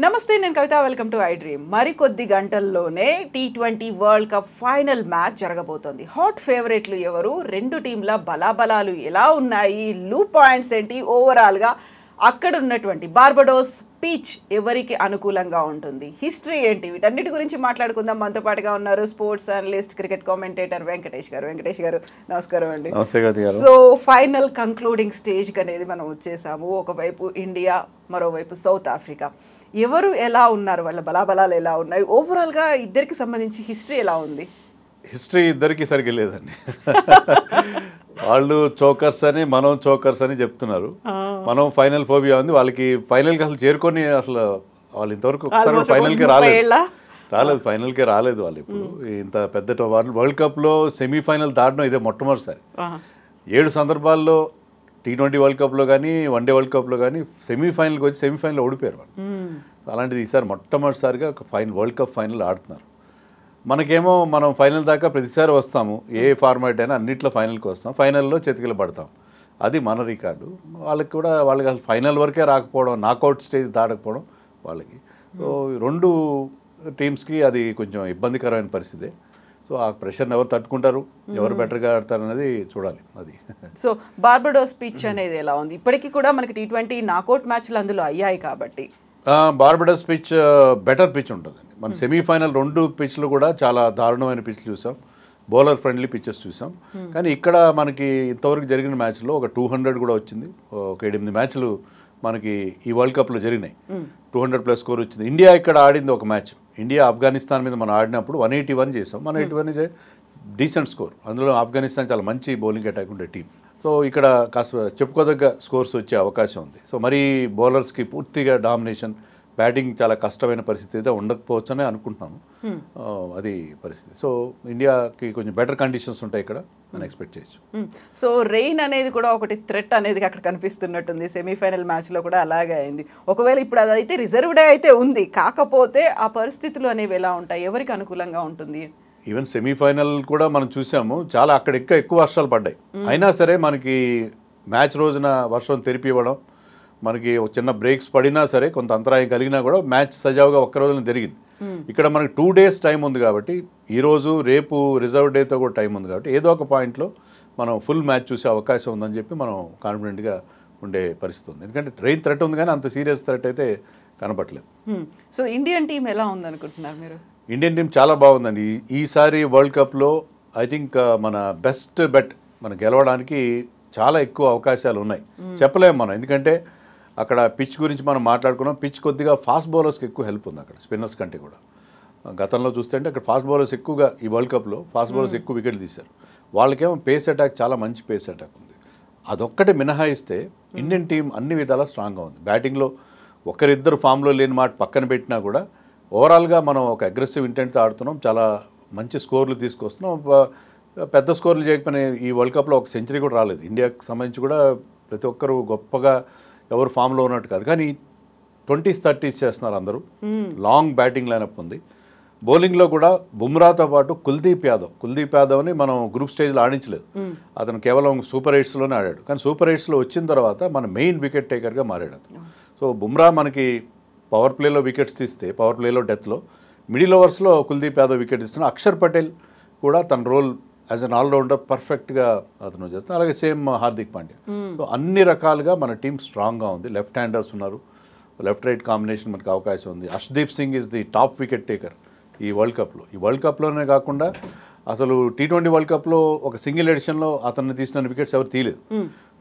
నమస్తే, నేను Kavitha. Welcome to I dream. మరికొద్ది గంటల్లోనే T20 world cup final match జరగబోతోంది. హాట్ ఫేవరెట్లు ఎవరు, రెండు టీంల బలాబలాలు ఎలా ఉన్నాయి, లూ పాయింట్స్ ఏంటి, ఓవరాల్గా అక్కడ ఉన్నటువంటి బార్బడోస్ పిచ్ ఎవరికి అనుకూలంగా ఉంటుంది, హిస్టరీ ఏంటి, వీటన్నిటి గురించి మాట్లాడుకుందాం. మనతో పాటుగా ఉన్నారు sports analyst, cricket commentator Venkatesh గారు. వెంకటేష్ గారు నమస్కారం అండి. సో ఫైనల్ కంక్లూడింగ్ స్టేజ్కి అనేది మనం వచ్చేసాము. ఒకవైపు ఇండియా, మరోవైపు సౌత్ ఆఫ్రికా. ఎవరు ఎలా ఉన్నారు, వాళ్ళ బలాబలాలు ఎలా ఉన్నాయి, ఓవరాల్గా ఇద్దరికి సంబంధించి హిస్టరీ ఎలా ఉంది? హిస్టరీ ఇద్దరికి సరిగ్గా లేదండి. వాళ్ళు చోకర్స్ అని, మనం చోకర్స్ అని చెప్తున్నారు. మనం ఫైనల్ ఫోబియా ఉంది వాళ్ళకి. ఫైనల్కి అసలు చేరుకొని అసలు వాళ్ళు ఇంతవరకు ఒకసారి ఫైనల్కి రాలేదు ఫైనల్కే రాలేదు వాళ్ళు. ఇప్పుడు ఇంత పెద్ద వరల్డ్ కప్లో సెమీఫైనల్ దాటడం ఇదే మొట్టమొదటిసారి. 7 సందర్భాల్లో T20 వరల్డ్ కప్లో కానీ, వన్డే వరల్డ్ కప్లో కానీ సెమీఫైనల్కి వచ్చి సెమీఫైనల్ ఓడిపోయారు వాళ్ళు. అలాంటిది ఈసారి మొట్టమొదటిసారిగా ఒక వరల్డ్ కప్ ఫైనల్ ఆడుతున్నారు. మనకేమో మనం ఫైనల్ దాకా ప్రతిసారి వస్తాము, ఏ ఫార్మాట్ అయినా అన్నింటిలో ఫైనల్కి వస్తాం, ఫైనల్లో చేతికిలు పడతాం. అది మన రికార్డు. వాళ్ళకి అసలు ఫైనల్ వరకే రాకపోవడం, నాకౌట్ స్టేజ్ దాటకపోవడం వాళ్ళకి. సో రెండు టీమ్స్కి అది కొంచెం ఇబ్బందికరమైన పరిస్థితి. సో ఆ ప్రెషర్ని ఎవరు తట్టుకుంటారు, ఎవరు బెటర్గా ఆడతారు అనేది చూడాలి. అది సో బార్బడోస్ పిచ్ అనేది ఎలా ఉంది? ఇప్పటికీ కూడా మనకి T20 నాకౌట్ మ్యాచ్లు అందులో అయ్యాయి కాబట్టి బార్బడోస్ పిచ్ బెటర్ పిచ్ ఉంటుందండి. మన సెమీఫైనల్ 2 పిచ్లు కూడా చాలా దారుణమైన పిచ్లు చూసాం, బౌలర్ ఫ్రెండ్లీ పిచ్చెస్ చూసాం. కానీ ఇక్కడ మనకి ఇంతవరకు జరిగిన మ్యాచ్లో ఒక 200 కూడా వచ్చింది. ఒక 8 మ్యాచ్లు మనకి ఈ వరల్డ్ కప్లో జరిగినాయి, 200+ స్కోర్ వచ్చింది. ఇండియా ఇక్కడ ఆడింది ఒక మ్యాచ్, ఇండియా ఆఫ్ఘనిస్తాన్ మీద మనం ఆడినప్పుడు 181 చేసాం. 181 డీసెంట్ స్కోర్. అందులో ఆఫ్ఘనిస్తాన్ చాలా మంచి బౌలింగ్ అటాక్ ఉండే టీం. సో ఇక్కడ కాస్త చెప్పుకోదగ్గ స్కోర్స్ వచ్చే అవకాశం ఉంది. సో మరి బౌలర్స్కి పూర్తిగా డామినేషన్, బ్యాటింగ్ చాలా కష్టమైన పరిస్థితి అయితే ఉండకపోవచ్చు అని అనుకుంటున్నాను. అది పరిస్థితి. సో ఇండియాకి కొంచెం బెటర్ కండిషన్స్ ఉంటాయి ఇక్కడ అని ఎక్స్పెక్ట్ చేయొచ్చు. సో రెయిన్ అనేది కూడా ఒకటి థ్రెట్ అనేది అక్కడ కనిపిస్తున్నట్టుంది. సెమీఫైనల్ మ్యాచ్లో కూడా అలాగే అయింది. ఒకవేళ ఇప్పుడు అదైతే రిజర్వ్డే అయితే ఉంది, కాకపోతే ఆ పరిస్థితులు అనేవి ఎలా ఉంటాయి, ఎవరికి అనుకూలంగా ఉంటుంది? ఈవెన్ సెమీఫైనల్ కూడా మనం చూసాము, చాలా అక్కడ ఎక్కువ వర్షాలు పడ్డాయి. అయినా సరే మనకి మ్యాచ్ రోజున వర్షం తెరిపివ్వడం, మనకి ఒక చిన్న బ్రేక్స్ పడినా సరే, కొంత అంతరాయం కలిగినా కూడా మ్యాచ్ సజావుగా ఒక్క రోజున జరిగింది. ఇక్కడ మనకి 2 days టైం ఉంది కాబట్టి, ఈరోజు రేపు రిజర్వ్ డేతో కూడా టైం ఉంది కాబట్టి ఏదో ఒక పాయింట్లో మనం ఫుల్ మ్యాచ్ చూసే అవకాశం ఉందని చెప్పి మనం కాన్ఫిడెంట్గా ఉండే పరిస్థితి ఉంది. ఎందుకంటే రెయిన్ థ్రెట్ ఉంది కానీ అంత సీరియస్ థ్రెట్ అయితే కనపట్లేదు. సో ఇండియన్ టీం ఎలా ఉందనుకుంటున్నారు మీరు? ఇండియన్ టీం చాలా బాగుందండి. ఈసారి వరల్డ్ కప్లో ఐ థింక్ మన బెస్ట్ బెట్, మనం గెలవడానికి చాలా ఎక్కువ అవకాశాలు ఉన్నాయి. చెప్పలేము మనం, ఎందుకంటే అక్కడ పిచ్ గురించి మనం మాట్లాడుకున్నాం. పిచ్ కొద్దిగా ఫాస్ట్ బౌలర్స్కి ఎక్కువ హెల్ప్ ఉంది అక్కడ, స్పిన్నర్స్ కంటే కూడా. గతంలో చూస్తే అంటే అక్కడ ఫాస్ట్ బౌలర్స్ ఎక్కువగా, ఈ వరల్డ్ కప్లో ఫాస్ట్ బౌలర్స్ ఎక్కువ వికెట్లు తీశారు. వాళ్ళకేమో పేస్ అటాక్, చాలా మంచి పేస్ అటాక్ ఉంది. అదొక్కటి మినహాయిస్తే ఇండియన్ టీం అన్ని విధాలా స్ట్రాంగ్గా ఉంది. బ్యాటింగ్లో ఒకరిద్దరు ఫామ్లో లేని మాట పక్కన పెట్టినా కూడా ఓవరాల్గా మనం ఒక అగ్రెసివ్ ఇంటెంట్తో ఆడుతున్నాం, చాలా మంచి స్కోర్లు తీసుకొస్తున్నాం. పెద్ద స్కోర్లు చేయకపోయినా ఈ వరల్డ్ కప్లో ఒక సెంచరీ కూడా రాలేదు ఇండియాకి సంబంధించి. కూడా ప్రతి ఒక్కరు గొప్పగా ఎవరు ఫామ్లో ఉన్నట్టు కాదు, కానీ 20s 30s చేస్తున్నారు అందరూ. లాంగ్ బ్యాటింగ్ లైనప్ ఉంది. బౌలింగ్లో కూడా బుమ్రాతో పాటు కుల్దీప్ యాదవ్ని మనం గ్రూప్ స్టేజ్లో ఆడించలేదు. అతను కేవలం సూపర్ 8స్లోనే ఆడాడు. కానీ సూపర్ 8స్లో వచ్చిన తర్వాత మన మెయిన్ వికెట్ టేకర్గా మారాడు అతను. సో బుమ్రా మనకి పవర్ ప్లేలో వికెట్స్ తీస్తే, పవర్ ప్లేలో డెత్లో, మిడిల్ ఓవర్స్లో కుల్దీప్ యాదవ్ వికెట్ ఇస్తున్నాడు. అక్షర్ పటేల్ కూడా తన రోల్ యాజ్ అన్ ఆల్రౌండర్ పర్ఫెక్ట్గా అతను చేస్తాను. అలాగే సేమ్ హార్దిక్ పాండ్యా. సో అన్ని రకాలుగా మన టీం స్ట్రాంగ్గా ఉంది. లెఫ్ట్ హ్యాండర్స్ ఉన్నారు, లెఫ్ట్ రైట్ కాంబినేషన్ మనకు అవకాశం ఉంది. Arshdeep Singh is the top wicket taker ఈ వరల్డ్ కప్లో. ఈ వరల్డ్ కప్లోనే కాకుండా అసలు T20 వరల్డ్ కప్లో ఒక సింగిల్ ఎడిషన్లో అతన్ని తీసిన వికెట్స్ ఎవరు తీయలేదు.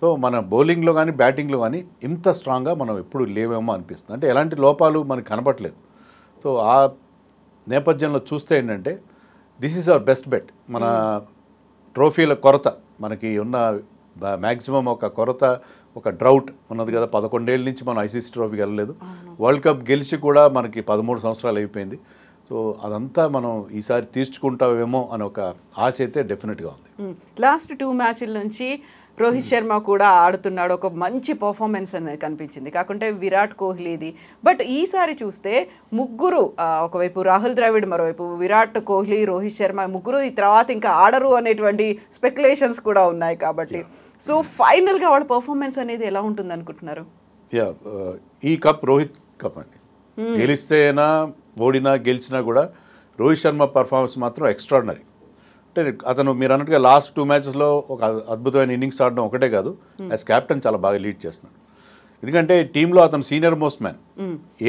సో మన బౌలింగ్లో కానీ బ్యాటింగ్లో కానీ ఇంత స్ట్రాంగ్గా మనం ఎప్పుడు లేవేమో అనిపిస్తుంది. అంటే ఎలాంటి లోపాలు మనకు కనపట్లేదు. సో ఆ నేపథ్యంలో చూస్తే ఏంటంటే this is our best bet. మన ట్రోఫీల కొరత మనకి ఉన్న మ్యాక్సిమం ఒక కొరత, ఒక డ్రౌట్ ఉన్నది కదా. 11 ఏళ్ళ నుంచి మనం ICC ట్రోఫీకి వెళ్ళలేదు. వరల్డ్ కప్ గెలిచి కూడా మనకి 13 సంవత్సరాలు అయిపోయింది. సో అదంతా మనం ఈసారి తీర్చుకుంటామేమో అని ఒక ఆశ అయితే డెఫినెట్గా ఉంది. లాస్ట్ 2 మ్యాచ్ల నుంచి రోహిత్ శర్మ కూడా ఆడుతున్నాడు, ఒక మంచి పర్ఫార్మెన్స్ అనేది కనిపించింది. కాకుంటే విరాట్ కోహ్లీది. బట్ ఈసారి చూస్తే ముగ్గురు, ఒకవైపు రాహుల్ ద్రావిడ్, మరోవైపు విరాట్ కోహ్లీ, రోహిత్ శర్మ ముగ్గురు ఈ తర్వాత ఇంకా ఆడరు అనేటువంటి స్పెక్యులేషన్స్ కూడా ఉన్నాయి. కాబట్టి సో ఫైనల్గా వాళ్ళ పర్ఫార్మెన్స్ అనేది ఎలా ఉంటుంది అనుకుంటున్నారు? యా ఈ కప్ రోహిత్ కప్ అండి. గెలిస్తేనా ఓడినా గెలిచినా కూడా రోహిత్ శర్మ పర్ఫార్మెన్స్ మాత్రం ఎక్స్ట్రాడినరీ. అంటే అతను మీరు అన్నట్టుగా లాస్ట్ 2 మ్యాచెస్లో ఒక అద్భుతమైన ఇన్నింగ్స్ ఆడడం ఒకటే కాదు, యాజ్ క్యాప్టెన్ చాలా బాగా లీడ్ చేస్తున్నాడు. ఎందుకంటే టీంలో అతను సీనియర్ మోస్ట్ మ్యాన్,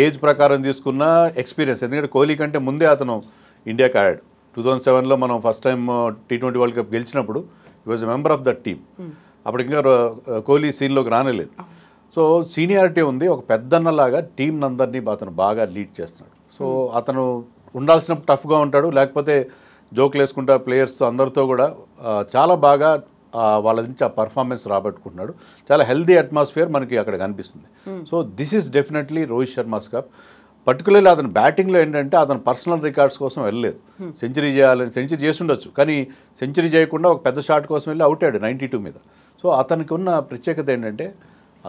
ఏజ్ ప్రకారం తీసుకున్న ఎక్స్పీరియన్స్. ఎందుకంటే కోహ్లీ కంటే ముందే అతను ఇండియాకి ఆడాడు. 2007లో మనం first time T20 world cup గెలిచినప్పుడు he was a member of that team. అప్పుడు ఇంకా కోహ్లీ సీన్లోకి రానేలేదు. సో సీనియారిటీ ఉంది, ఒక పెద్దన్నలాగా టీం అందరినీ అతను బాగా లీడ్ చేస్తున్నాడు. సో అతను ఉండాల్సినప్పుడు టఫ్గా ఉంటాడు, లేకపోతే జోకులు వేసుకుంటా ప్లేయర్స్తో అందరితో కూడా చాలా బాగా వాళ్ళ నుంచి ఆ పర్ఫార్మెన్స్ రాబట్టుకుంటున్నాడు. చాలా హెల్దీ అట్మాస్ఫియర్ మనకి అక్కడ కనిపిస్తుంది. So this is definitely Rohit Sharma's cup. Particularly అతను బ్యాటింగ్లో ఏంటంటే అతను పర్సనల్ రికార్డ్స్ కోసం వెళ్ళలేదు. సెంచరీ చేయాలని, సెంచరీ చేసి ఉండొచ్చు, కానీ సెంచరీ చేయకుండా ఒక పెద్ద షాట్ కోసం వెళ్ళి అవుట్ అయ్యాడు 92 మీద. సో అతనికి ఉన్న ప్రత్యేకత ఏంటంటే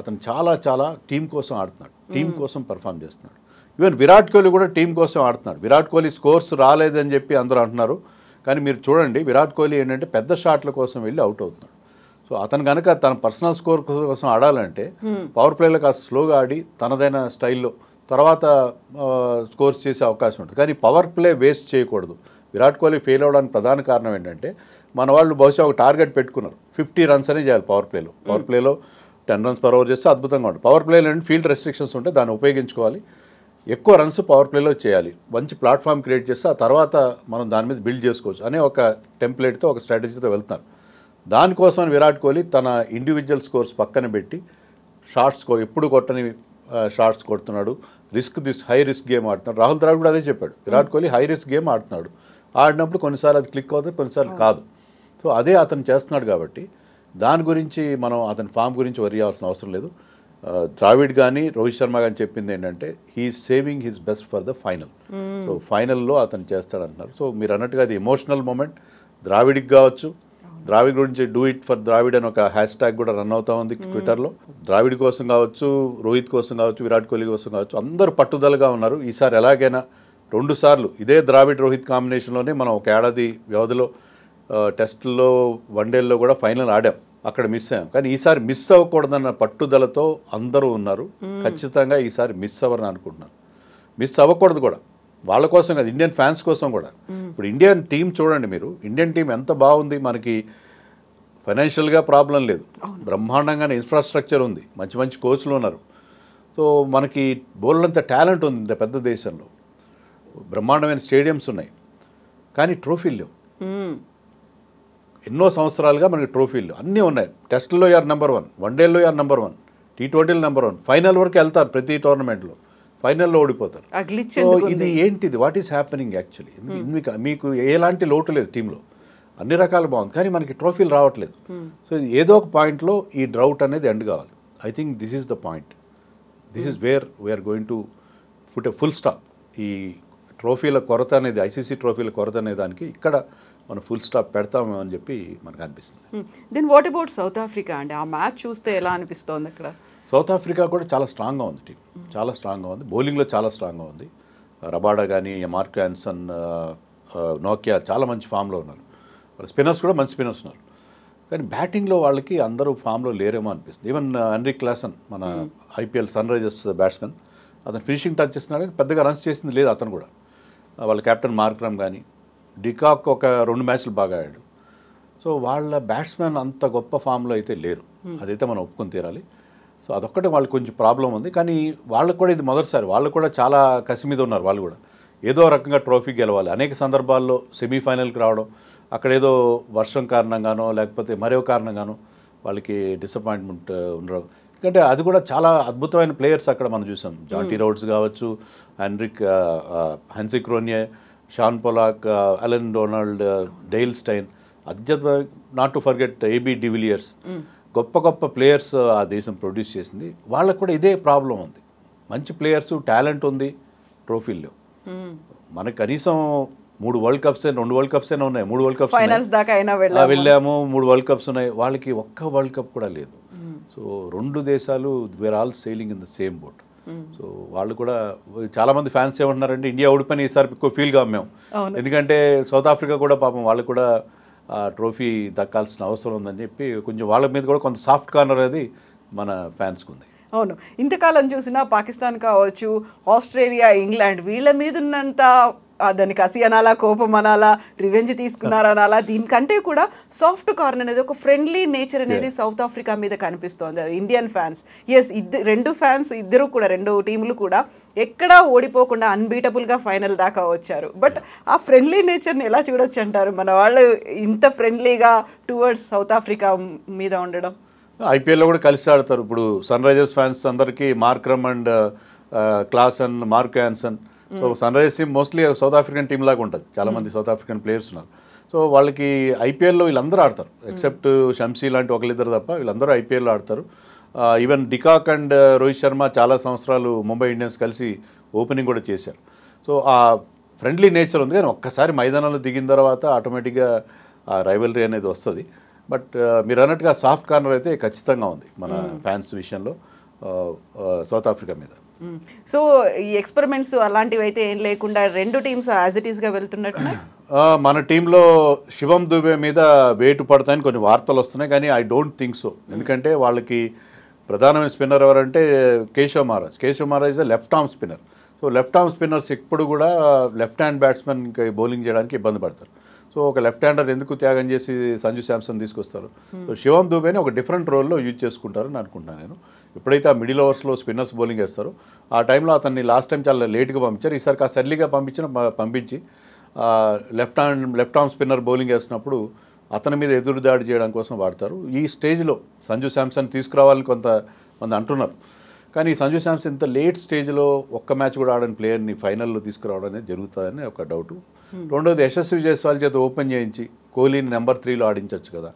అతను చాలా చాలా టీం కోసం ఆడుతున్నాడు, టీం కోసం పర్ఫామ్ చేస్తున్నాడు. ఈవెన్ విరాట్ కోహ్లీ కూడా టీం కోసం ఆడుతున్నాడు. విరాట్ కోహ్లీ స్కోర్స్ రాలేదని చెప్పి అందరూ అంటున్నారు, కానీ మీరు చూడండి విరాట్ కోహ్లీ ఏంటంటే పెద్ద షాట్ల కోసం వెళ్ళి అవుట్ అవుతున్నాడు. సో అతను కనుక తన పర్సనల్ స్కోర్ కోసం ఆడాలంటే పవర్ ప్లేలో కాస్త స్లోగా ఆడి తనదైన స్టైల్లో తర్వాత స్కోర్స్ చేసే అవకాశం ఉంటుంది. కానీ పవర్ ప్లే వేస్ట్ చేయకూడదు. విరాట్ కోహ్లీ ఫెయిల్ అవ్వడానికి ప్రధాన కారణం ఏంటంటే మన వాళ్ళు బహుశా ఒక టార్గెట్ పెట్టుకున్నారు, 50 రన్స్ అనే చేయాలి పవర్ ప్లేలో. పవర్ ప్లేలో 10 runs per over చేస్తే అద్భుతంగా ఉంటుంది. పవర్ ప్లేలో ఫీల్డ్ రెస్ట్రిక్షన్స్ ఉంటే దాన్ని ఉపయోగించుకోవాలి, ఎక్కువ రన్స్ పవర్ ప్లేలో చేయాలి, మంచి ప్లాట్ఫామ్ క్రియేట్ చేస్తే ఆ తర్వాత మనం దాని మీద బిల్డ్ చేసుకోవచ్చు అనే ఒక టెంప్లెట్తో, ఒక స్ట్రాటజీతో వెళ్తున్నారు. దానికోసం విరాట్ కోహ్లీ తన ఇండివిజువల్ స్కోర్స్ పక్కన పెట్టి షార్ట్స్ ఎప్పుడు కొట్టని షార్ట్స్ కొడుతున్నాడు. హై రిస్క్ గేమ్ ఆడుతున్నాడు. రాహుల్ ద్రావిడ్ కూడా అదే చెప్పాడు, Virat Kohli high risk game ఆడుతున్నాడు, ఆడినప్పుడు కొన్నిసార్లు అది క్లిక్ అవుతుంది, కొన్నిసార్లు కాదు. సో అదే అతను చేస్తున్నాడు కాబట్టి దాని గురించి మనం అతని ఫామ్ గురించి వరి అవ్వాల్సిన అవసరం లేదు. ద్రావిడ్ కానీ రోహిత్ శర్మ కానీ చెప్పింది ఏంటంటే he's saving his best for the final. So ఫైనల్లో అతను చేస్తాడంటున్నారు. సో మీరు అన్నట్టుగా అది ఎమోషనల్ మూమెంట్. ద్రావిడ్కి కావచ్చు, ద్రావిడ్ గురించి డూ ఇట్ ఫర్ ద్రావిడ్ అని ఒక హ్యాష్ ట్యాగ్ కూడా రన్ అవుతా ఉంది ట్విట్టర్లో. ద్రావిడ్ కోసం కావచ్చు, రోహిత్ కోసం కావచ్చు, విరాట్ కోహ్లీ కోసం కావచ్చు, అందరూ పట్టుదలగా ఉన్నారు. ఈసారి ఎలాగైనా 2 సార్లు ఇదే ద్రావిడ్ రోహిత్ కాంబినేషన్లోనే మనం ఒక ఏడాది వ్యవధిలో టెస్టుల్లో, వన్డేల్లో కూడా ఫైనల్ ఆడాం, అక్కడ మిస్ అయ్యాం. కానీ ఈసారి మిస్ అవ్వకూడదన్న పట్టుదలతో అందరూ ఉన్నారు. ఖచ్చితంగా ఈసారి మిస్ అవ్వరని అనుకుంటున్నారు. మిస్ అవ్వకూడదు కూడా, వాళ్ళ కోసం కాదు, ఇండియన్ ఫ్యాన్స్ కోసం కూడా. ఇప్పుడు ఇండియన్ టీం చూడండి మీరు, ఇండియన్ టీం ఎంత బాగుంది. మనకి ఫైనాన్షియల్గా ప్రాబ్లం లేదు, బ్రహ్మాండంగానే ఇన్ఫ్రాస్ట్రక్చర్ ఉంది, మంచి మంచి కోచ్లు ఉన్నారు. సో మనకి బోల్డంత టాలెంట్ ఉంది ఇంత పెద్ద దేశంలో, బ్రహ్మాండమైన స్టేడియంస్ ఉన్నాయి, కానీ ట్రోఫీలు లేవు. ఎన్నో సంవత్సరాలుగా మనకి ట్రోఫీలు అన్నీ ఉన్నాయి. టెస్టుల్లో యూఆర్ నెంబర్ 1, వన్డేల్లో యూఆర్ నెంబర్ 1, T20లో నెంబర్ 1, ఫైనల్ వరకు వెళ్తారు ప్రతి టోర్నమెంట్లో, ఫైనల్లో ఓడిపోతారు. సో ఇది ఏంటిది, వాట్ ఈస్ హ్యాపెనింగ్ యాక్చువల్లీ? మీకు ఎలాంటి లోటు లేదు టీంలో, అన్ని రకాలు బాగుంది, కానీ మనకి ట్రోఫీలు రావట్లేదు. సో ఇది ఏదో ఒక పాయింట్లో ఈ డ్రౌట్ అనేది ఎండ్ కావాలి. I think this is the point. This is where we are going to put a full stop. ఈ ట్రోఫీల కొరత అనేది, ఐసీసీ ట్రోఫీల కొరత అనే దానికి ఇక్కడ మనం ఫుల్ స్టాప్ పెడతాము అని చెప్పి మనకు అనిపిస్తుంది. Then what about South Africa అండి? ఆ మ్యాచ్ చూస్తే ఎలా అనిపిస్తోంది అక్కడ? సౌత్ ఆఫ్రికా కూడా చాలా స్ట్రాంగ్గా ఉంది టీం, చాలా స్ట్రాంగ్గా ఉంది. బౌలింగ్లో చాలా స్ట్రాంగ్గా ఉంది. రబాడా కానీ, మార్క్ యాన్సన్, నోకియా చాలా మంచి ఫామ్లో ఉన్నారు. స్పిన్నర్స్ కూడా మంచి స్పిన్నర్స్ ఉన్నారు. కానీ బ్యాటింగ్లో వాళ్ళకి అందరూ ఫామ్లో లేరేమో అనిపిస్తుంది. ఈవెన్ హెన్రిక్ క్లాసన్, మన ఐపీఎల్ సన్ రైజర్స్ బ్యాట్స్మెన్, అతను ఫినిషింగ్ టచ్ చేస్తున్నాడు, పెద్దగా రన్స్ చేసింది లేదు అతను కూడా. వాళ్ళ కెప్టెన్ మార్క్రమ్ కానీ, డికాక్ ఒక 2 మ్యాచ్లు బాగా ఆడాడు. సో వాళ్ళ బ్యాట్స్మెన్ అంత గొప్ప ఫామ్లో అయితే లేరు, అదైతే మనం ఒప్పుకొని తీరాలి. సో అదొక్కటే వాళ్ళకి కొంచెం ప్రాబ్లం ఉంది. కానీ వాళ్ళకు కూడా ఇది మొదటిసారి, వాళ్ళు కూడా చాలా కసి మీద ఉన్నారు. వాళ్ళు కూడా ఏదో రకంగా ట్రోఫీ గెలవాలి. అనేక సందర్భాల్లో సెమీఫైనల్కి రావడం, అక్కడ ఏదో వర్షం కారణంగానో లేకపోతే మరో కారణంగానో వాళ్ళకి డిసప్పాయింట్మెంట్ ఉండడం. ఎందుకంటే అది కూడా చాలా అద్భుతమైన ప్లేయర్స్ అక్కడ మనం చూసాం. జాంటీ రౌడ్స్ కావచ్చు, Hansie Cronje, Shaun Pollock, Allan Donald, Dale Steyn, not to forget AB de Villiers, గొప్ప గొప్ప ప్లేయర్స్ ఆ దేశం ప్రొడ్యూస్ చేసింది. వాళ్ళకు కూడా ఇదే ప్రాబ్లం ఉంది. మంచి ప్లేయర్స్, టాలెంట్ ఉంది, ట్రోఫీల్లో. మనకు కనీసం 3 వరల్డ్ కప్స్, 2 వరల్డ్ కప్స్ అయినా ఉన్నాయి, 3 వరల్డ్ కప్స్ వెళ్ళాము, 3 వరల్డ్ కప్స్ ఉన్నాయి. వాళ్ళకి ఒక్క వరల్డ్ కప్ కూడా లేదు. సో 2 దేశాలు we're all sailing in the same boat. So వాళ్ళు కూడా చాలామంది ఫ్యాన్స్ ఏమంటున్నారంటే ఇండియా ఓడిపోయిన ఈసారి ఎక్కువ ఫీల్గా మేము, ఎందుకంటే సౌత్ ఆఫ్రికా కూడా పాపం వాళ్ళు కూడా ట్రోఫీ దక్కాల్సిన అవసరం ఉందని చెప్పి కొంచెం వాళ్ళ మీద కూడా కొంత సాఫ్ట్ కార్నర్ అనేది మన ఫ్యాన్స్కి ఉంది. అవును, ఇంతకాలం చూసినా పాకిస్తాన్ కావచ్చు, ఆస్ట్రేలియా, ఇంగ్లాండ్ వీళ్ళ మీద ఉన్నంత దానికి కసి అనాలా, కోపం అనాలా, రివెంజ్ తీసుకున్నారనాలా, దీనికంటే కూడా సాఫ్ట్ కార్న్ అనేది, ఒక ఫ్రెండ్లీ నేచర్ అనేది సౌత్ ఆఫ్రికా మీద కనిపిస్తోంది. ఇండియన్ ఫ్యాన్స్, ఎస్, రెండు ఫ్యాన్స్ ఇద్దరు కూడా, రెండు టీములు కూడా ఎక్కడా ఓడిపోకుండా అన్బీటబుల్గా ఫైనల్ దాకా వచ్చారు. బట్ ఆ ఫ్రెండ్లీ నేచర్ని ఎలా చూడొచ్చు అంటారు మన వాళ్ళు ఇంత ఫ్రెండ్లీగా టువర్డ్స్ సౌత్ ఆఫ్రికా మీద ఉండడం? ఐపీఎల్లో కూడా కలిసి ఆడతారు. ఇప్పుడు సన్ రైజర్స్ ఫ్యాన్స్ అందరికీ Markram and Klaasen, Marco Jansen. So Sunrisers team mostly South African team లాగా ఉంటుంది, చాలామంది సౌత్ ఆఫ్రికన్ ప్లేయర్స్ ఉన్నారు. సో వాళ్ళకి ఐపీఎల్లో వీళ్ళందరూ ఆడతారు, ఎక్సెప్ట్ షంసీ లాంటి ఒకరిద్దరు తప్ప వీళ్ళందరూ ఐపీఎల్లో ఆడతారు. Even de Kock and Rohit Sharma చాలా సంవత్సరాలు ముంబై ఇండియన్స్ కలిసి ఓపెనింగ్ కూడా చేశారు. సో ఆ ఫ్రెండ్లీ నేచర్ ఉంది, కానీ ఒక్కసారి మైదానంలో దిగిన తర్వాత ఆటోమేటిక్గా ఆ రైవలరీ అనేది వస్తుంది. బట్ మీరు అన్నట్టుగా సాఫ్ట్ కార్నర్ అయితే ఖచ్చితంగా ఉంది మన ఫ్యాన్స్ విషయంలో సౌత్ ఆఫ్రికా మీద. సో ఈ ఎక్స్పెరిమెంట్స్ అలాంటివి అయితే ఏం లేకుండా రెండు టీమ్స్ యాజ్ ఇట్ ఈస్గా వెళ్తున్నట్టు మన టీంలో శివం దుబే మీద వేటు పడతాయని కొన్ని వార్తలు వస్తున్నాయి, కానీ ఐ డోంట్ థింక్ సో. ఎందుకంటే వాళ్ళకి ప్రధానమైన స్పిన్నర్ ఎవరంటే Keshav Maharaj left arm spinner. So left arm spinners ఎప్పుడు కూడా లెఫ్ట్ హ్యాండ్ బ్యాట్స్మెన్కి బౌలింగ్ చేయడానికి ఇబ్బంది పడతారు. సో ఒక లెఫ్ట్ హ్యాండర్ ఎందుకు త్యాగం చేసి సంజు శాంసన్ తీసుకొస్తారు? సో శివం దుబేని ఒక డిఫరెంట్ రోల్లో యూజ్ చేసుకుంటారని అనుకుంటున్నాను నేను. ఎప్పుడైతే ఆ మిడిల్ ఓవర్స్లో స్పిన్నర్స్ బౌలింగ్ వేస్తారో ఆ టైంలో అతన్ని లాస్ట్ టైం చాలా లేట్గా పంపించారు, ఈసారి కాస్త ఎర్లీగా పంపించి లెఫ్ట్ ఆర్మ్ స్పిన్నర్ బౌలింగ్ వేసినప్పుడు అతని మీద ఎదురు దాడి చేయడం కోసం వాడతారు. ఈ స్టేజ్లో సంజు శాంసన్ తీసుకురావాలని కొంతమంది అంటున్నారు, కానీ సంజు శాంసన్ ఇంత లేట్ స్టేజ్లో ఒక్క మ్యాచ్ కూడా ఆడని ప్లేయర్ని ఫైనల్లో తీసుకురావడం అనేది జరుగుతుందని ఒక డౌటు. రెండోది యశస్వి జైస్వాల్ చేత ఓపెన్ చేయించి కోహ్లీని నెంబర్ 3లో ఆడించవచ్చు కదా.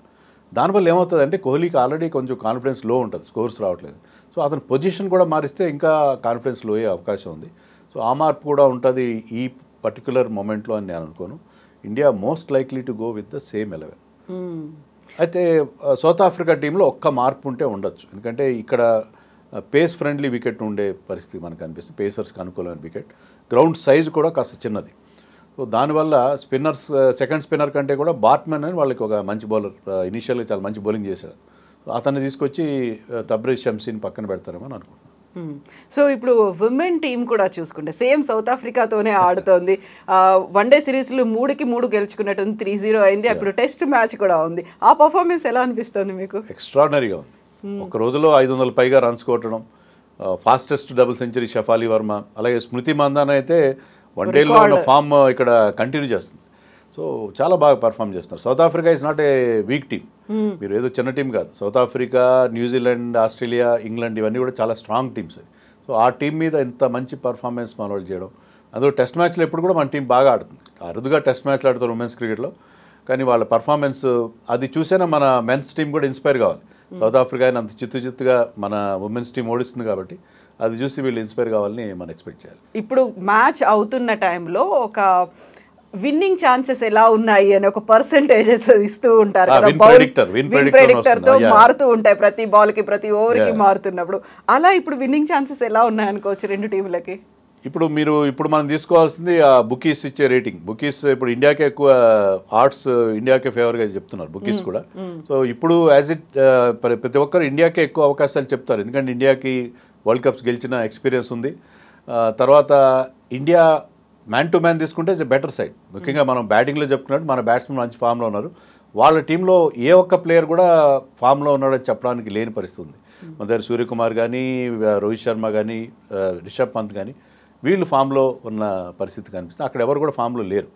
దానివల్ల ఏమవుతుందంటే కోహ్లీకి ఆల్రెడీ కొంచెం కాన్ఫిడెన్స్ లో ఉంటుంది, స్కోర్స్ రావట్లేదు. సో అతని పొజిషన్ కూడా మారిస్తే ఇంకా కాన్ఫిడెన్స్ లో అయ్యే అవకాశం ఉంది. సో ఆ మార్పు కూడా ఉంటుంది ఈ పర్టికులర్ మూమెంట్లో అని నేను అనుకోను. India most likely to go with the same 11. అయితే సౌత్ ఆఫ్రికా టీంలో ఒక్క మార్పు ఉంటే ఉండొచ్చు, ఎందుకంటే ఇక్కడ పేస్ ఫ్రెండ్లీ వికెట్ ఉండే పరిస్థితి మనకు అనిపిస్తుంది, పేసర్స్కి అనుకూలమైన వికెట్, గ్రౌండ్ సైజ్ కూడా కాస్త చిన్నది. సో దానివల్ల స్పిన్నర్స్ సెకండ్ స్పిన్నర్ కంటే కూడా బాట్మెన్ అని వాళ్ళకి ఒక మంచి బౌలర్ ఇనీషియల్గా చాలా మంచి బౌలింగ్ చేశాడు, అతన్ని తీసుకొచ్చి తబ్రేజ్ షంసీని పక్కన పెడతారేమో అని అనుకుంటున్నాను. సో ఇప్పుడు విమెన్ టీం కూడా చూసుకుంటే సేమ్ సౌత్ ఆఫ్రికాతోనే ఆడుతోంది. వన్డే సిరీస్లు 3-3 గెలుచుకున్నట్టుంది, 3-0 అయింది. అప్పుడు టెస్ట్ మ్యాచ్ కూడా ఉంది. ఆ పర్ఫార్మెన్స్ ఎలా అనిపిస్తుంది మీకు? ఎక్స్ట్రాడినరీగా ఉంది. ఒక రోజులో 500 పైగా రన్స్ కొట్టడం, fastest double century Shafali Varma, అలాగే స్మృతి మందాన అయితే వన్డేలో ఉన్న ఫామ్ ఇక్కడ కంటిన్యూ చేస్తుంది. సో చాలా బాగా పర్ఫామ్ చేస్తున్నారు. South Africa is not a week team, మీరు ఏదో చిన్న టీం కాదు. South Africa, New Zealand, Australia, England ఇవన్నీ కూడా చాలా స్ట్రాంగ్ టీమ్స్. సో ఆ టీం మీద ఇంత మంచి పర్ఫార్మెన్స్ మన వాళ్ళు చేయడం, అందులో టెస్ట్ మ్యాచ్లో ఎప్పుడు కూడా మన టీం బాగా ఆడుతుంది. అరుదుగా టెస్ట్ మ్యాచ్లు ఆడుతారు ఉమెన్స్ క్రికెట్లో, కానీ వాళ్ళ పర్ఫార్మెన్స్ అది చూసేనా మన మెన్స్ టీం కూడా ఇన్స్పైర్ కావాలి. సౌత్ ఆఫ్రికా అంత చిత్తుగా మన ఉమెన్స్ టీం ఓడిస్తుంది కాబట్టి అది చూసి వీళ్ళు ఇన్స్పైర్ కావాలని మనం ఎక్స్పెక్ట్ చేయాలి. ఇప్పుడు మ్యాచ్ అవుతున్న టైంలో ఒక విన్నింగ్ ఛాన్సెస్ ఎలా ఉన్నాయి అని ఒక పర్సెంటేజెస్ ఇస్తూ ఉంటారు కదా, విన్ ప్రెడిక్టర్ తో మారుతూ ఉంటాయి, ప్రతి బాల్ కి ప్రతి ఓవర్ కి మారుతున్నప్పుడు. అలా ఇప్పుడు విన్నింగ్ ఛాన్సెస్ ఎలా ఉన్నాయి అనుకోవచ్చు రెండు టీంలకి? ఇప్పుడు మనం తీసుకోవాల్సింది ఆ బుకీస్ ఇచ్చే రేటింగ్. బుకీస్ ఇప్పుడు ఇండియాకే ఎక్కువ ఆర్ట్స్ ఇండియాకే ఫేవర్గా చెప్తున్నారు బుకీస్ కూడా. సో ఇప్పుడు యాజ్ ఇట్ ప్రతి ఒక్కరు ఇండియాకే ఎక్కువ అవకాశాలు చెప్తారు, ఎందుకంటే ఇండియాకి వరల్డ్ కప్స్ గెలిచిన ఎక్స్పీరియన్స్ ఉంది. తర్వాత ఇండియా మ్యాన్ టు మ్యాన్ తీసుకుంటే ఇట్స్ బెటర్ సైడ్. ముఖ్యంగా మనం బ్యాటింగ్లో చెప్పుకున్నట్టు మన బ్యాట్స్మెన్ మంచి ఫామ్లో ఉన్నారు. వాళ్ళ టీంలో ఏ ఒక్క ప్లేయర్ కూడా ఫామ్లో ఉన్నాడని చెప్పడానికి లేని పరిస్థితి ఉంది. మన దగ్గర సూర్యకుమార్ కానీ, రోహిత్ శర్మ కానీ, రిషబ్ పంత్ కానీ వీళ్ళు ఫామ్లో ఉన్న పరిస్థితి కనిపిస్తుంది. అక్కడ ఎవరు కూడా ఫామ్లో లేరు.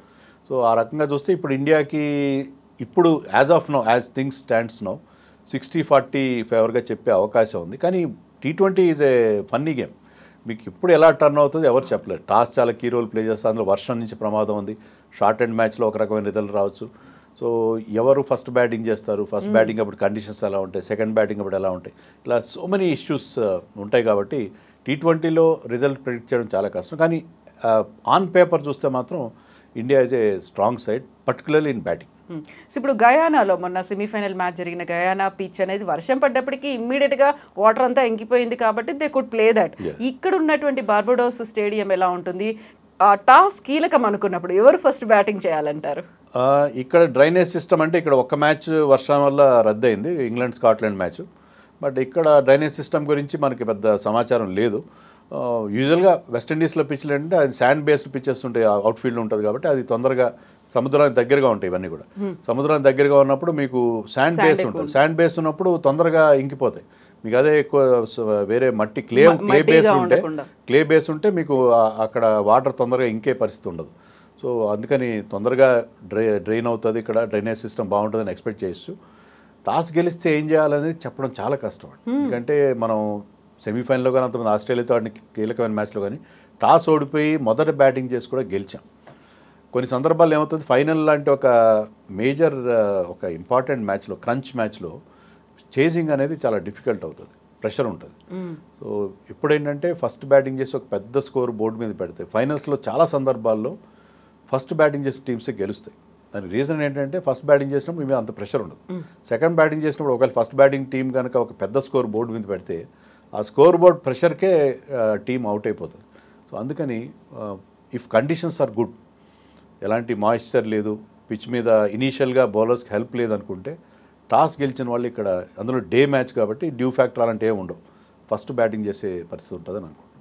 సో ఆ రకంగా చూస్తే ఇప్పుడు ఇండియాకి ఇప్పుడు as of now, as things stands now 60-40 ఫేవర్గా చెప్పే అవకాశం ఉంది. కానీ T20 is a funny game. మీకు ఇప్పుడు ఎలా టర్న్ అవుతుంది ఎవరు చెప్పలేరు. టాస్ చాలా కీ రోల్ ప్లే చేస్తారు, అందులో వర్షం నుంచి ప్రమాదం ఉంది, షార్ట్ అండ్ మ్యాచ్లో ఒక రకమైన రిజల్ట్ రావచ్చు. సో ఎవరు ఫస్ట్ బ్యాటింగ్ చేస్తారు, ఫస్ట్ బ్యాటింగ్ అప్పుడు కండిషన్స్ ఎలా ఉంటాయి, సెకండ్ బ్యాటింగ్ అప్పుడు ఎలా ఉంటాయి, ఇలా సో మెనీ ఇష్యూస్ ఉంటాయి. కాబట్టి T20లో రిజల్ట్ ప్రెడిక్ట్ చేయడం చాలా కష్టం. కానీ ఆన్ పేపర్ చూస్తే మాత్రం India is a strong side, particularly in batting. So ఇప్పుడు గయానాలో మొన్న సెమీఫైనల్ మ్యాచ్ జరిగిన గయానా పిచ్ అనేది వర్షం పడ్డప్పటికీ ఇమ్మీడియట్గా వాటర్ అంతా ఇంకిపోయింది కాబట్టి దే కుడ్ ప్లే దట్. ఇక్కడ ఉన్నటువంటి బార్బడోస్ స్టేడియం ఎలా ఉంటుంది? టాస్ కీలకం అనుకున్నప్పుడు ఎవరు ఫస్ట్ బ్యాటింగ్ చేయాలంటారు? ఇక్కడ డ్రైనేజ్ సిస్టమ్ అంటే ఇక్కడ ఒక్క మ్యాచ్ వర్షం వల్ల రద్దయింది, ఇంగ్లాండ్ స్కాట్లాండ్ మ్యాచ్. బట్ ఇక్కడ డ్రైనేజ్ సిస్టమ్ గురించి మనకి పెద్ద సమాచారం లేదు. యూజువల్గా వెస్టిండీస్లో పిచ్లు అంటే అది శాండ్ బేస్డ్ పిచ్చెస్ ఉంటాయి, అవుట్ఫీల్డ్ ఉంటుంది కాబట్టి అది తొందరగా సముద్రానికి దగ్గరగా ఉంటాయి ఇవన్నీ కూడా. సముద్రానికి దగ్గరగా ఉన్నప్పుడు మీకు శాండ్ బేస్ ఉంటుంది. శాండ్ బేస్ ఉన్నప్పుడు తొందరగా ఇంకిపోతాయి. మీకు అదే ఎక్కువ వేరే మట్టి క్లే బేస్ ఉంటే మీకు అక్కడ వాటర్ తొందరగా ఇంకే పరిస్థితి ఉండదు. సో అందుకని తొందరగా డ్రైన్ అవుతుంది. ఇక్కడ డ్రైనేజ్ సిస్టమ్ బాగుంటుందని ఎక్స్పెక్ట్ చేయొచ్చు. టాస్ గెలిస్తే ఏం చేయాలనేది చెప్పడం చాలా కష్టం. ఎందుకంటే మనం సెమీఫైనల్లో కానీ అంతమంది ఆస్ట్రేలియాతో ఆడిన కీలకమైన మ్యాచ్లో కానీ టాస్ ఓడిపోయి మొదట బ్యాటింగ్ చేసి కూడా గెలిచాం. కొన్ని సందర్భాల్లో ఏమవుతుంది, ఫైనల్ లాంటి ఒక మేజర్ ఒక ఇంపార్టెంట్ మ్యాచ్లో, క్రంచ్ మ్యాచ్లో చేజింగ్ అనేది చాలా డిఫికల్ట్ అవుతుంది, ప్రెషర్ ఉంటుంది. సో ఇప్పుడేంటంటే ఫస్ట్ బ్యాటింగ్ చేసి ఒక పెద్ద స్కోర్ బోర్డు మీద పెడితే ఫైనల్స్లో చాలా సందర్భాల్లో ఫస్ట్ బ్యాటింగ్ చేసే టీమ్సే గెలుస్తాయి. దానికి రీజన్ ఏంటంటే ఫస్ట్ బ్యాటింగ్ చేసినప్పుడు మీ మీద అంత ప్రెషర్ ఉండదు. సెకండ్ బ్యాటింగ్ చేసినప్పుడు ఒకవేళ ఫస్ట్ బ్యాటింగ్ టీం కనుక ఒక పెద్ద స్కోర్ బోర్డు మీద పెడితే ఆ స్కోర్ బోర్డ్ ప్రెషర్కే టీం అవుట్ అయిపోతుంది. సో అందుకని ఇఫ్ కండిషన్స్ ఆర్ గుడ్, ఎలాంటి మాయిశ్చర్ లేదు, పిచ్ మీద ఇనీషియల్గా బౌలర్స్కి హెల్ప్ లేదనుకుంటే టాస్ గెలిచిన వాళ్ళు ఇక్కడ, అందులో డే మ్యాచ్ కాబట్టి డ్యూ ఫ్యాక్టర్ అలాంటి ఏమి ఉండవు, ఫస్ట్ బ్యాటింగ్ చేసే పరిస్థితి ఉంటుందని అనుకుంటున్నాను.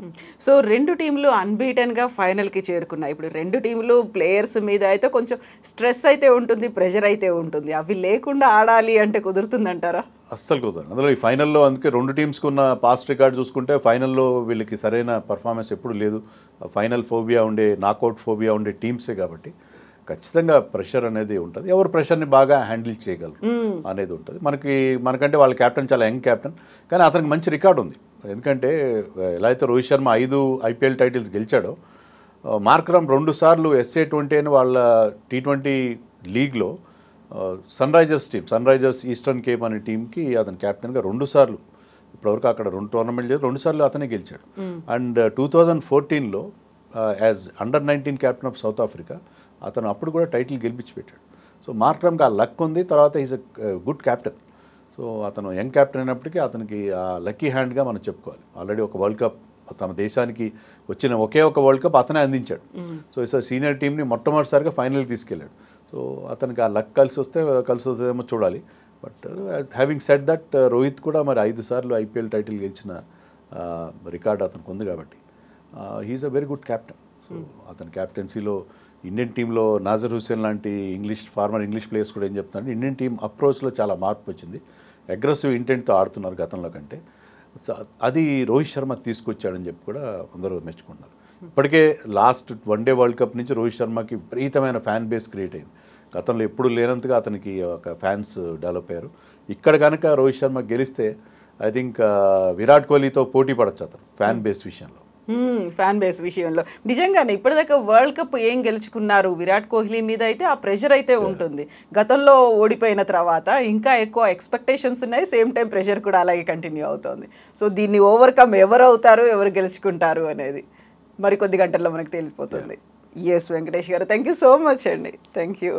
సో రెండు టీంలు అన్బీటెన్గా ఫైనల్కి చేరుకున్నాయి. ఇప్పుడు రెండు టీంలు ప్లేయర్స్ మీద అయితే కొంచెం స్ట్రెస్ అయితే ఉంటుంది, ప్రెషర్ అయితే ఉంటుంది. అవి లేకుండా ఆడాలి అంటే కుదురుతుందంటారా? అస్సలు కుదరదు. అందులో ఈ ఫైనల్లో అందుకే రెండు టీమ్స్కి ఉన్న పాస్ట్ రికార్డ్ చూసుకుంటే ఫైనల్లో వీళ్ళకి సరైన పర్ఫార్మెన్స్ ఎప్పుడు లేదు. ఫైనల్ ఫోబియా ఉండే, నాకౌట్ ఫోబియా ఉండే టీమ్సే కాబట్టి ఖచ్చితంగా ప్రెషర్ అనేది ఉంటుంది. ఎవరు ప్రెషర్ని బాగా హ్యాండిల్ చేయగలరు అనేది ఉంటుంది. మనకంటే వాళ్ళ కెప్టెన్ చాలా యంగ్ కెప్టెన్, కానీ అతనికి మంచి రికార్డు ఉంది. ఎందుకంటే ఎలా అయితే రోహిత్ శర్మ 5 IPL టైటిల్స్ గెలిచాడో, మార్క్రమ్ 2 సార్లు SA20 అని వాళ్ళ T20 లీగ్లో సన్ రైజర్స్ ఈస్టర్న్ కేప్ అనే టీంకి అతను కెప్టెన్గా 2 సార్లు, ఇప్పటివరకు అక్కడ 2 టోర్నమెంట్ చేసి 2 సార్లు అతనే గెలిచాడు. అండ్ 2014లో as under nineteen captain of South Africa అతను అప్పుడు కూడా టైటిల్ గెలిపించి పెట్టాడు. సో మార్క్రమ్కి ఆ లక్ ఉంది. తర్వాత is a good captain. So అతను యంగ్ కెప్టెన్ అయినప్పటికీ అతనికి ఆ లక్కీ హ్యాండ్గా మనం చెప్పుకోవాలి. ఆల్రెడీ ఒక వరల్డ్ కప్ తమ దేశానికి వచ్చిన ఒకే ఒక వరల్డ్ కప్ అతనే అందించాడు. సో సీనియర్ టీంని మొట్టమొదటిసారిగా ఫైనల్కి తీసుకెళ్ళాడు. సో అతనికి ఆ లక్ కలిసి వస్తుందేమో చూడాలి. But having said that, Rohit కూడా మరి 5 సార్లు IPL టైటిల్ గెలిచిన రికార్డ్ అతనికి ఉంది కాబట్టి he's a very good captain. So అతని కెప్టెన్సీలో ఇండియన్ టీంలో నాజర్ హుస్సేన్ లాంటి ఫార్మర్ ఇంగ్లీష్ ప్లేయర్స్ కూడా ఏం చెప్తున్నారంటే ఇండియన్ టీం అప్రోచ్లో చాలా మార్పు వచ్చింది, అగ్రెసివ్ ఇంటెంట్తో ఆడుతున్నారు గతంలో కంటే. అది రోహిత్ శర్మ తీసుకొచ్చాడని చెప్పి కూడా అందరూ మెచ్చుకుంటున్నారు. ఇప్పటికే లాస్ట్ వన్డే వరల్డ్ కప్ నుంచి రోహిత్ శర్మకి విపరీతమైన ఫ్యాన్ బేస్ క్రియేట్ అయింది. గతంలో ఎప్పుడు లేనంతగా అతనికి ఒక ఫ్యాన్స్ డెవలప్ అయ్యారు. ఇక్కడ కనుక రోహిత్ శర్మ గెలిస్తే ఐ థింక్ విరాట్ కోహ్లీతో పోటీ పడచ్చు అతను ఫ్యాన్ బేస్ విషయంలో. ఫ్యాన్ బేస్ విషయంలో నిజంగానే ఇప్పటిదాకా వరల్డ్ కప్ ఏం గెలుచుకున్నారు, విరాట్ కోహ్లీ మీద అయితే ఆ ప్రెషర్ అయితే ఉంటుంది. గతంలో ఓడిపోయిన తర్వాత ఇంకా ఎక్కువ ఎక్స్పెక్టేషన్స్ ఉన్నాయి, సేమ్ టైం ప్రెషర్ కూడా అలాగే కంటిన్యూ అవుతుంది. సో దీన్ని ఓవర్కమ్ ఎవరు అవుతారు, ఎవరు గెలుచుకుంటారు అనేది మరి కొద్ది గంటల్లో మనకు తెలిసిపోతుంది. ఎస్ వెంకటేష్ గారు, థ్యాంక్ యూ సో మచ్ అండి. Thank you.